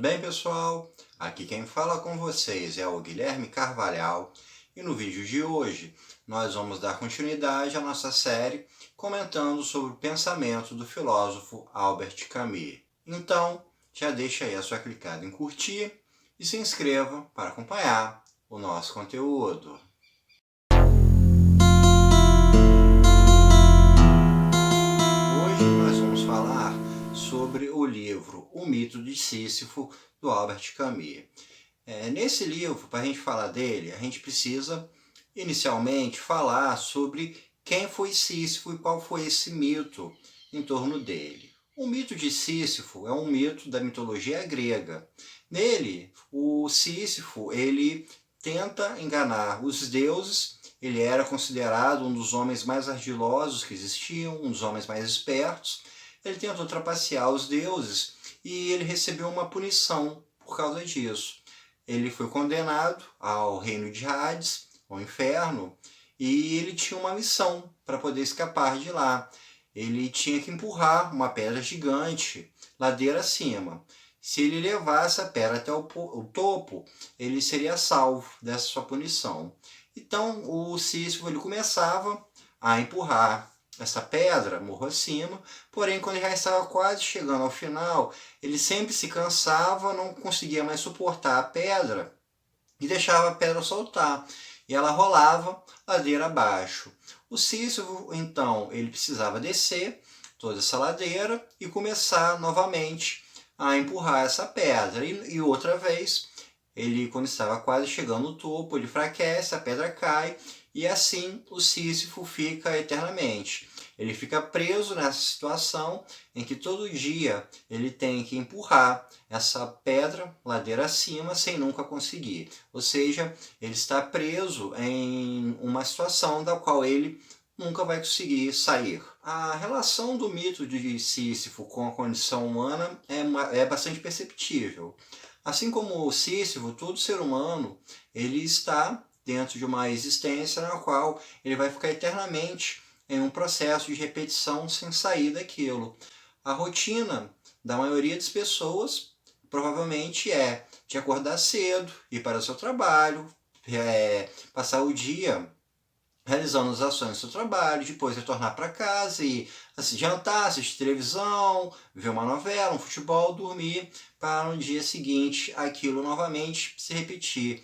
Bem, pessoal, aqui quem fala com vocês é o Guilherme Carvalhal e no vídeo de hoje nós vamos dar continuidade à nossa série comentando sobre o pensamento do filósofo Albert Camus. Então, já deixa aí a sua clicada em curtir e se inscreva para acompanhar o nosso conteúdo. Hoje nós vamos falar sobre o livro O Mito de Sísifo, do Albert Camus. Nesse livro, para a gente falar dele, a gente precisa inicialmente falar sobre quem foi Sísifo e qual foi esse mito em torno dele. O mito de Sísifo é um mito da mitologia grega. Nele, o Sísifo ele tenta enganar os deuses. Ele era considerado um dos homens mais ardilosos que existiam, um dos homens mais espertos. Ele tentou trapacear os deuses e ele recebeu uma punição por causa disso. Ele foi condenado ao reino de Hades, ao inferno, e ele tinha uma missão para poder escapar de lá. Ele tinha que empurrar uma pedra gigante ladeira acima. Se ele levasse a pedra até o topo, ele seria salvo dessa sua punição. Então o Sísifo ele começava a empurrar essa pedra morro acima, porém quando ele já estava quase chegando ao final, ele sempre se cansava, não conseguia mais suportar a pedra e deixava a pedra soltar. E ela rolava ladeira abaixo. O Sísifo, então, ele precisava descer toda essa ladeira e começar novamente a empurrar essa pedra. E outra vez, ele, quando estava quase chegando no topo, ele enfraquece, a pedra cai e assim o Sísifo fica eternamente. Ele fica preso nessa situação em que todo dia ele tem que empurrar essa pedra ladeira acima sem nunca conseguir. Ou seja, ele está preso em uma situação da qual ele nunca vai conseguir sair. A relação do mito de Sísifo com a condição humana é bastante perceptível. Assim como o Sísifo, todo ser humano ele está dentro de uma existência na qual ele vai ficar eternamente em um processo de repetição sem sair daquilo. A rotina da maioria das pessoas provavelmente é de acordar cedo, ir para o seu trabalho, passar o dia realizando as ações do seu trabalho, depois retornar para casa e jantar, assistir televisão, ver uma novela, um futebol, dormir, para no dia seguinte aquilo novamente se repetir.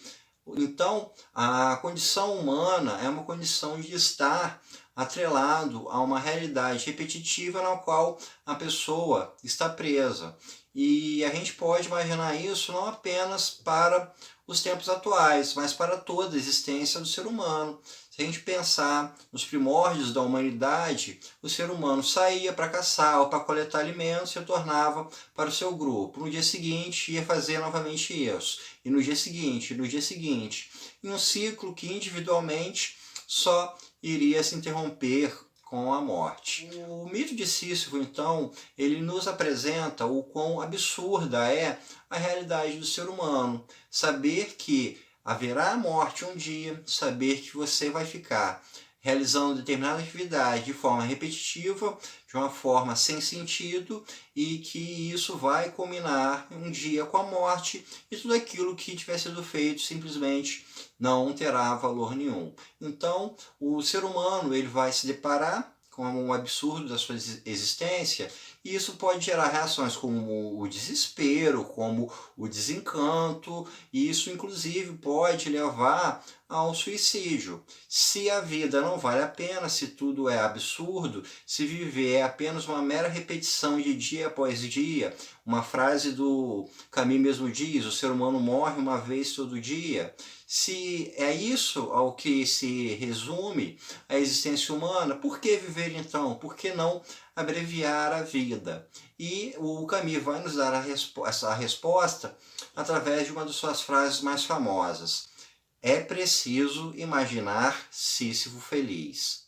Então, a condição humana é uma condição de estar atrelado a uma realidade repetitiva na qual a pessoa está presa. E a gente pode imaginar isso não apenas para os tempos atuais, mas para toda a existência do ser humano. Se a gente pensar nos primórdios da humanidade, o ser humano saía para caçar ou para coletar alimentos e retornava para o seu grupo. No dia seguinte ia fazer novamente isso. E no dia seguinte, em um ciclo que individualmente só iria se interromper com a morte. O mito de Sísifo, então, ele nos apresenta o quão absurda é a realidade do ser humano. Saber que haverá morte um dia, saber que você vai ficar realizando determinada atividade de forma repetitiva, de uma forma sem sentido, e que isso vai culminar um dia com a morte e tudo aquilo que tiver sido feito simplesmente não terá valor nenhum. Então, o ser humano ele vai se deparar com um absurdo da sua existência, e isso pode gerar reações como o desespero, como o desencanto, e isso inclusive pode levar ao suicídio. Se a vida não vale a pena, se tudo é absurdo, se viver é apenas uma mera repetição de dia após dia, uma frase do Camus mesmo diz, o ser humano morre uma vez todo dia. Se é isso ao que se resume a existência humana, por que viver então? Por que não abreviar a vida? E o Camus vai nos dar essa resposta através de uma das suas frases mais famosas. É preciso imaginar Sísifo feliz.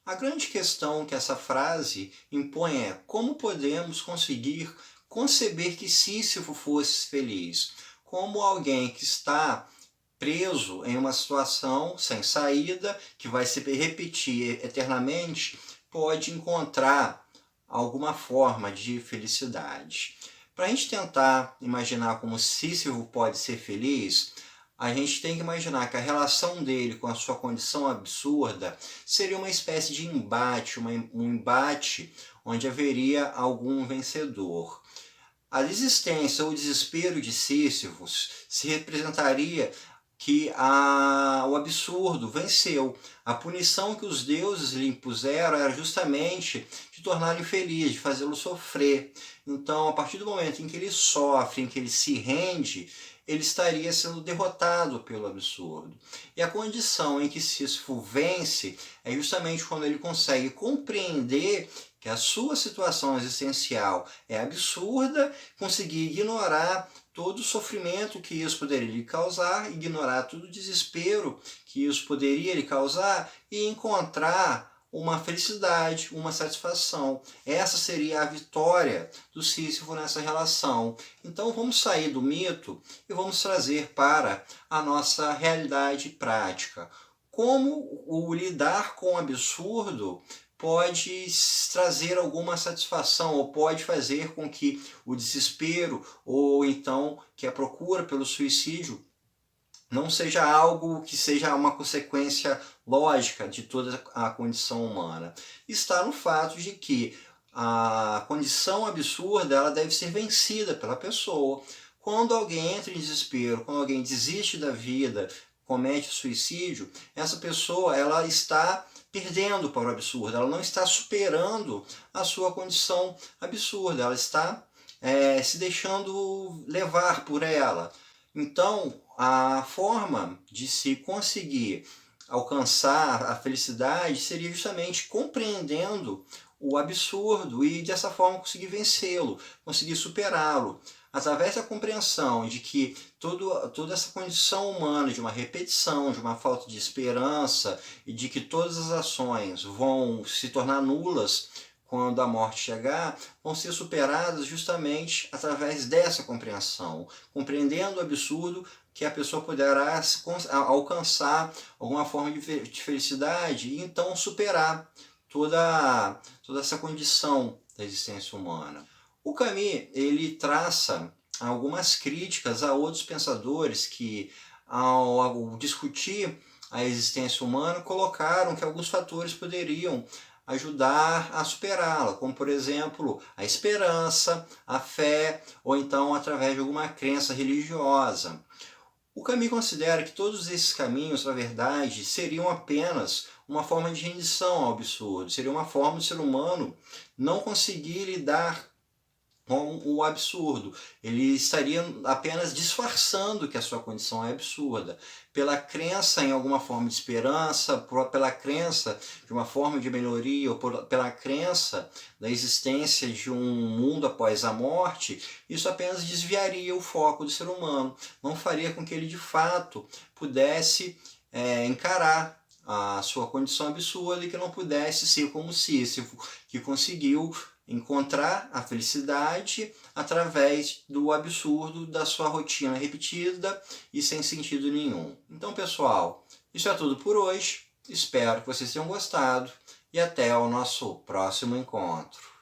A grande questão que essa frase impõe é como podemos conseguir conceber que Sísifo fosse feliz, como alguém que está preso em uma situação sem saída, que vai se repetir eternamente, pode encontrar alguma forma de felicidade. Para a gente tentar imaginar como Sísifo pode ser feliz, a gente tem que imaginar que a relação dele com a sua condição absurda seria uma espécie de embate, um embate onde haveria algum vencedor. A desistência ou o desespero de Sísifo se representaria que o absurdo venceu. A punição que os deuses lhe impuseram era justamente de torná-lo infeliz, de fazê-lo sofrer. Então, a partir do momento em que ele sofre, em que ele se rende, ele estaria sendo derrotado pelo absurdo. E a condição em que Sísifo vence é justamente quando ele consegue compreender que a sua situação existencial é absurda, conseguir ignorar todo o sofrimento que isso poderia lhe causar, ignorar todo o desespero que isso poderia lhe causar e encontrar uma felicidade, uma satisfação. Essa seria a vitória do Sísifo nessa relação. Então vamos sair do mito e vamos trazer para a nossa realidade prática. Como o lidar com o absurdo pode trazer alguma satisfação ou pode fazer com que o desespero ou então que a procura pelo suicídio não seja algo que seja uma consequência lógica de toda a condição humana. Está no fato de que a condição absurda ela deve ser vencida pela pessoa. Quando alguém entra em desespero, quando alguém desiste da vida, comete suicídio, essa pessoa ela está perdendo para o absurdo, ela não está superando a sua condição absurda, ela está se deixando levar por ela. Então, a forma de se conseguir alcançar a felicidade seria justamente compreendendo o absurdo e dessa forma conseguir vencê-lo, conseguir superá-lo. Através da compreensão de que toda essa condição humana de uma repetição, de uma falta de esperança e de que todas as ações vão se tornar nulas quando a morte chegar, vão ser superadas justamente através dessa compreensão, compreendendo o absurdo que a pessoa poderá alcançar alguma forma de felicidade e então superar toda essa condição da existência humana. O Camus ele traça algumas críticas a outros pensadores que, ao discutir a existência humana, colocaram que alguns fatores poderiam ajudar a superá-la, como por exemplo a esperança, a fé ou então através de alguma crença religiosa. O Camus considera que todos esses caminhos, na verdade, seriam apenas uma forma de rendição ao absurdo, seria uma forma do ser humano não conseguir lidar com o absurdo. Ele estaria apenas disfarçando que a sua condição é absurda, pela crença em alguma forma de esperança, pela crença de uma forma de melhoria, ou pela crença da existência de um mundo após a morte. Isso apenas desviaria o foco do ser humano, não faria com que ele de fato pudesse encarar a sua condição absurda e que não pudesse ser como Sísifo, que conseguiu encontrar a felicidade através do absurdo da sua rotina repetida e sem sentido nenhum. Então, pessoal, isso é tudo por hoje. Espero que vocês tenham gostado e até o nosso próximo encontro.